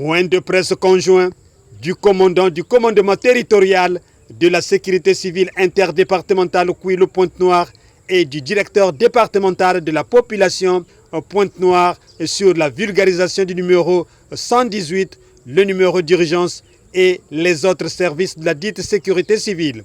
Point de presse conjoint du commandant du commandement territorial de la sécurité civile interdépartementale Kouilou-Pointe-Noire et du directeur départemental de la population Pointe-Noire sur la vulgarisation du numéro 118, le numéro d'urgence et les autres services de la dite sécurité civile.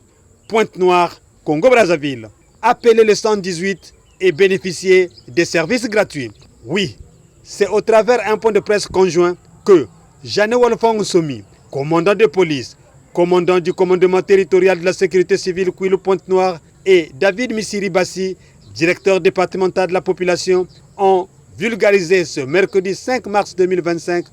Pointe-Noire, Congo-Brazzaville. Appelez le 118 et bénéficiez des services gratuits. Oui, c'est au travers un point de presse conjoint que Jeanne Wolfang Somi, commandant de police, commandant du commandement territorial de la sécurité civile Kouilou-Pointe-Noire, et David Missiri Bassi, directeur départemental de la population, ont vulgarisé ce mercredi 5 mars 2025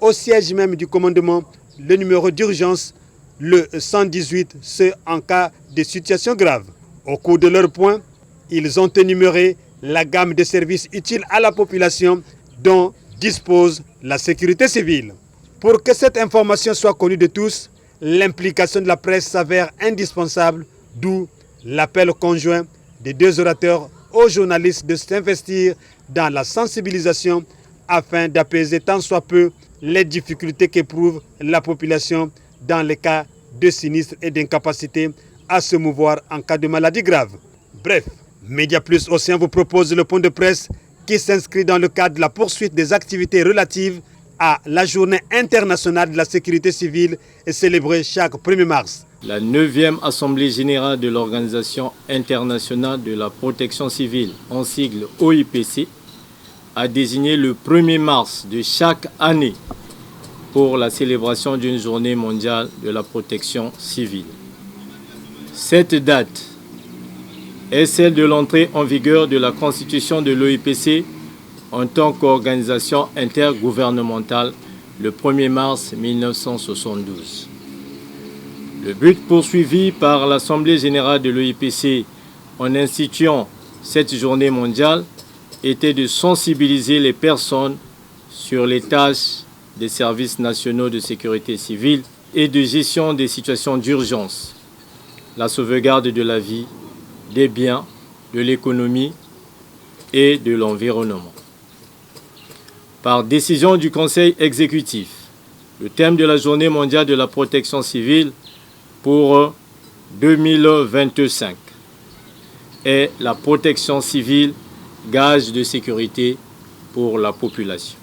au siège même du commandement le numéro d'urgence, le 118, ce en cas de situation grave. Au cours de leur point, ils ont énuméré la gamme de services utiles à la population dont dispose la sécurité civile. Pour que cette information soit connue de tous, l'implication de la presse s'avère indispensable, d'où l'appel conjoint des deux orateurs aux journalistes de s'investir dans la sensibilisation afin d'apaiser tant soit peu les difficultés qu'éprouve la population dans les cas de sinistres et d'incapacité à se mouvoir en cas de maladie grave. Bref, Média Plus Océan vous propose le point de presse qui s'inscrit dans le cadre de la poursuite des activités relatives à la Journée internationale de la sécurité civile célébrée chaque 1er mars. La 9e Assemblée générale de l'Organisation internationale de la protection civile, en sigle OIPC, a désigné le 1er mars de chaque année pour la célébration d'une journée mondiale de la protection civile. Cette date est celle de l'entrée en vigueur de la constitution de l'OIPC en tant qu'organisation intergouvernementale le 1er mars 1972. Le but poursuivi par l'Assemblée générale de l'OIPC en instituant cette journée mondiale était de sensibiliser les personnes sur les tâches des services nationaux de sécurité civile et de gestion des situations d'urgence, la sauvegarde de la vie, des biens, de l'économie et de l'environnement. Par décision du Conseil exécutif, le thème de la Journée mondiale de la protection civile pour 2025 est la protection civile, gage de sécurité pour la population.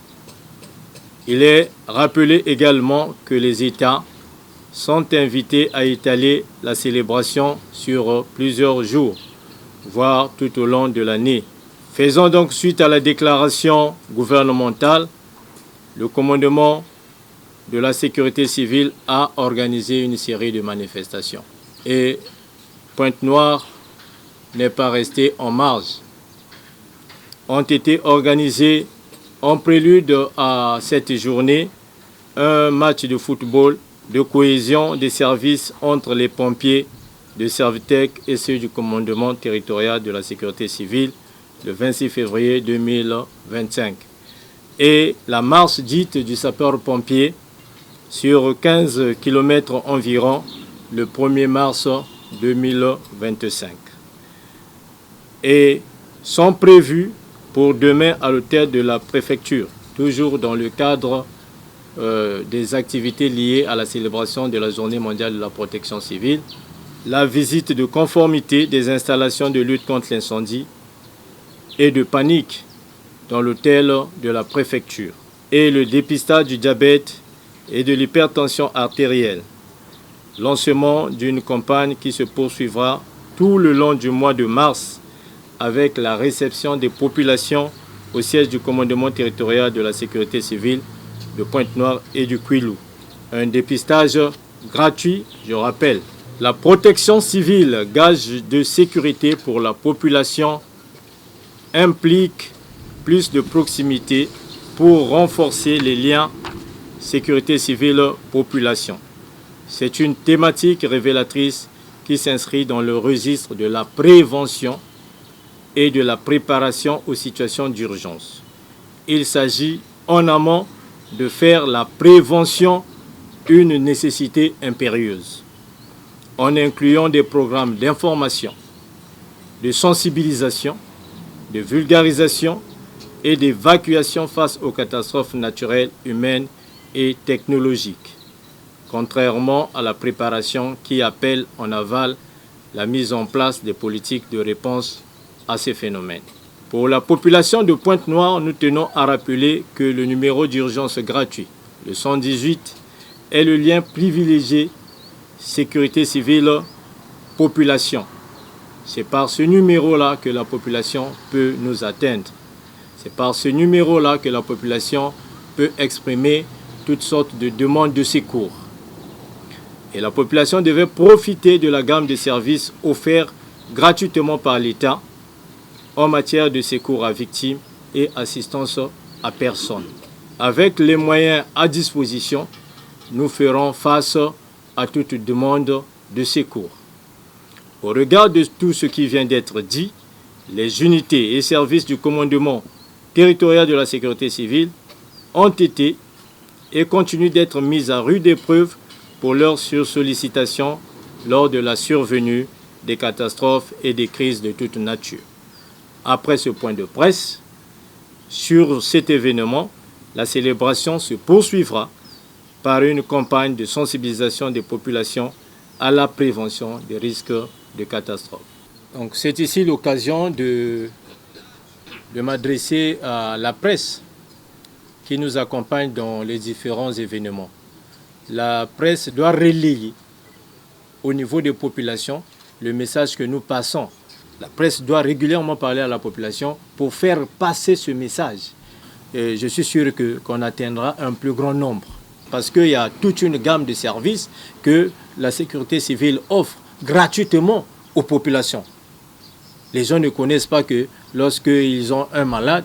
Il est rappelé également que les États sont invités à étaler la célébration sur plusieurs jours, voire tout au long de l'année. Faisant donc suite à la déclaration gouvernementale, le commandement de la sécurité civile a organisé une série de manifestations. Et Pointe-Noire n'est pas restée en marge. Ont été organisés en prélude à cette journée un match de football de cohésion des services entre les pompiers de Servitec et ceux du commandement territorial de la sécurité civile le 26 février 2025. Et la marche dite du sapeur-pompier sur 15 km environ le 1er mars 2025. Et sont prévus pour demain à l'hôtel de la préfecture, toujours dans le cadre des activités liées à la célébration de la Journée mondiale de la protection civile, la visite de conformité des installations de lutte contre l'incendie et de panique dans l'hôtel de la préfecture, et le dépistage du diabète et de l'hypertension artérielle. Lancement d'une campagne qui se poursuivra tout le long du mois de mars avec la réception des populations au siège du commandement territorial de la sécurité civile de Pointe-Noire et du Kouilou. Un dépistage gratuit, je rappelle. La protection civile, gage de sécurité pour la population, implique plus de proximité pour renforcer les liens sécurité civile-population. C'est une thématique révélatrice qui s'inscrit dans le registre de la prévention et de la préparation aux situations d'urgence. Il s'agit en amont de faire la prévention une nécessité impérieuse, en incluant des programmes d'information, de sensibilisation, de vulgarisation et d'évacuation face aux catastrophes naturelles, humaines et technologique, contrairement à la préparation qui appelle en aval la mise en place des politiques de réponse à ces phénomènes. Pour la population de Pointe-Noire, nous tenons à rappeler que le numéro d'urgence gratuit, le 118, est le lien privilégié sécurité civile population. C'est par ce numéro-là que la population peut nous atteindre. C'est par ce numéro-là que la population peut exprimer toutes sortes de demandes de secours. Et la population devait profiter de la gamme de services offerts gratuitement par l'État en matière de secours à victimes et assistance à personnes. Avec les moyens à disposition, nous ferons face à toute demande de secours. Au regard de tout ce qui vient d'être dit, les unités et services du commandement territorial de la sécurité civile ont été et continuent d'être mis à rude épreuve pour leur sursollicitation lors de la survenue des catastrophes et des crises de toute nature. Après ce point de presse, sur cet événement, la célébration se poursuivra par une campagne de sensibilisation des populations à la prévention des risques de catastrophe. Donc, c'est ici l'occasion de m'adresser à la presse qui nous accompagne dans les différents événements. La presse doit relayer au niveau des populations le message que nous passons. La presse doit régulièrement parler à la population pour faire passer ce message. Et je suis sûr qu'on atteindra un plus grand nombre. Parce qu'il y a toute une gamme de services que la sécurité civile offre gratuitement aux populations. Les gens ne connaissent pas que lorsqu'ils ont un malade,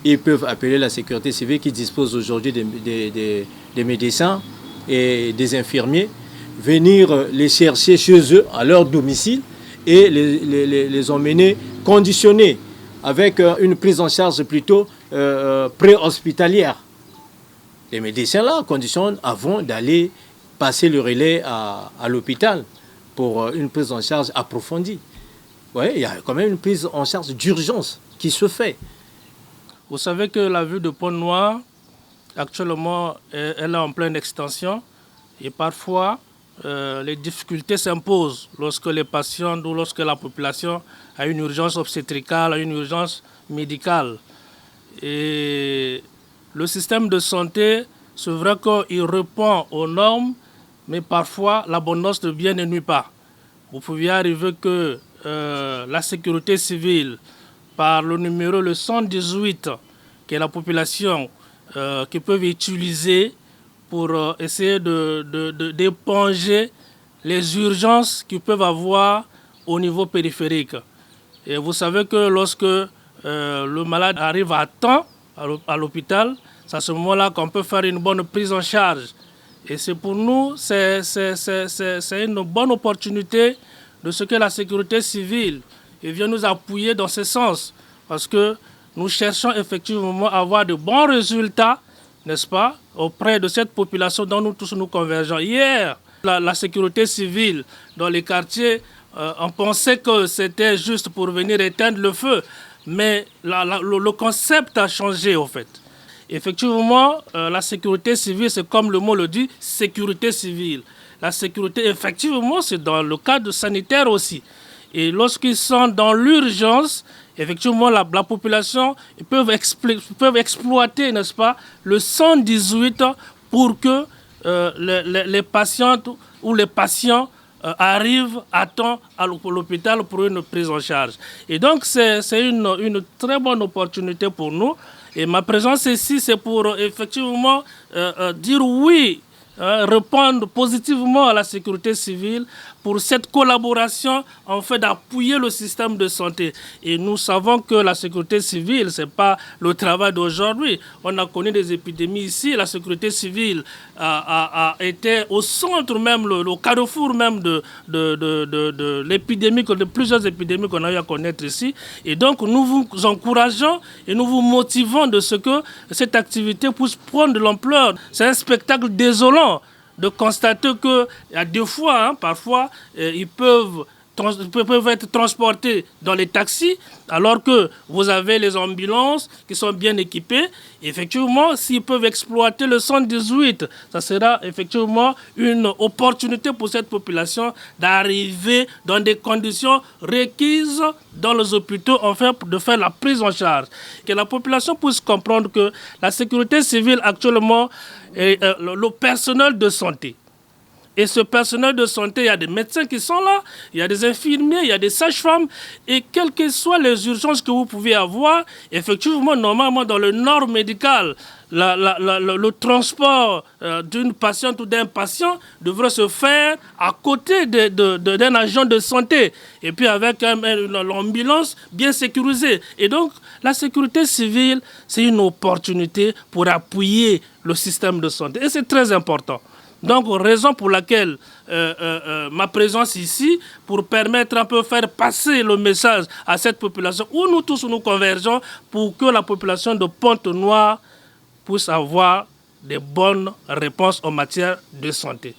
ils peuvent appeler la sécurité civile qui dispose aujourd'hui des médecins et des infirmiers, venir les chercher chez eux, à leur domicile, et les emmener conditionnés avec une prise en charge plutôt pré-hospitalière. Les médecins là conditionnent avant d'aller passer le relais à l'hôpital pour une prise en charge approfondie. Oui, il y a quand même une prise en charge d'urgence qui se fait. Vous savez que la ville de Pointe-Noire, actuellement, elle est en pleine extension et parfois les difficultés s'imposent lorsque les patients ou lorsque la population a une urgence obstétricale, une urgence médicale. Et le système de santé, c'est vrai qu'il répond aux normes, mais parfois l'abondance de biens ne nuit pas. Vous pouvez arriver que la sécurité civile, par le numéro le 118, que la population qui peuvent utiliser pour essayer d'éponger les urgences qu'ils peuvent avoir au niveau périphérique. Et vous savez que lorsque le malade arrive à temps à l'hôpital, c'est à ce moment-là qu'on peut faire une bonne prise en charge. Et c'est pour nous, c'est une bonne opportunité de ce que la sécurité civile vient nous appuyer dans ce sens. Parce que nous cherchons effectivement à avoir de bons résultats, n'est-ce pas, auprès de cette population dont nous tous nous convergeons. Hier, la sécurité civile dans les quartiers, on pensait que c'était juste pour venir éteindre le feu. Mais le concept a changé, en fait. Effectivement, la sécurité civile, c'est comme le mot le dit, sécurité civile. La sécurité, effectivement, c'est dans le cadre sanitaire aussi. Et lorsqu'ils sont dans l'urgence, effectivement, la population ils peuvent exploiter, n'est-ce pas, le 118 pour que les patientes ou les patients arrivent à temps à l'hôpital pour une prise en charge. Et donc, c'est une très bonne opportunité pour nous. Et ma présence ici, c'est pour effectivement dire oui, répondre positivement à la sécurité civile pour cette collaboration en fait d'appuyer le système de santé. Et nous savons que la sécurité civile, ce n'est pas le travail d'aujourd'hui. On a connu des épidémies ici. La sécurité civile a été au centre même, le carrefour même de l'épidémie, de plusieurs épidémies qu'on a eu à connaître ici. Et donc nous vous encourageons et nous vous motivons de ce que cette activité puisse prendre de l'ampleur. C'est un spectacle désolant de constater qu'il y a des fois, parfois, ils peuvent peuvent être transportés dans les taxis, alors que vous avez les ambulances qui sont bien équipées. Effectivement, s'ils peuvent exploiter le 118, ça sera effectivement une opportunité pour cette population d'arriver dans des conditions requises dans les hôpitaux, enfin, de faire la prise en charge. Que la population puisse comprendre que la sécurité civile actuellement est le personnel de santé. Et ce personnel de santé, il y a des médecins qui sont là, il y a des infirmiers, il y a des sages-femmes. Et quelles que soient les urgences que vous pouvez avoir, effectivement, normalement, dans le nord médical, le transport d'une patiente ou d'un patient devrait se faire à côté d'un agent de santé. Et puis avec l'ambulance bien sécurisée. Et donc, la sécurité civile, c'est une opportunité pour appuyer le système de santé. Et c'est très important. Donc, raison pour laquelle ma présence ici, pour permettre un peu faire passer le message à cette population, où nous tous nous convergeons pour que la population de Pointe-Noire puisse avoir des bonnes réponses en matière de santé.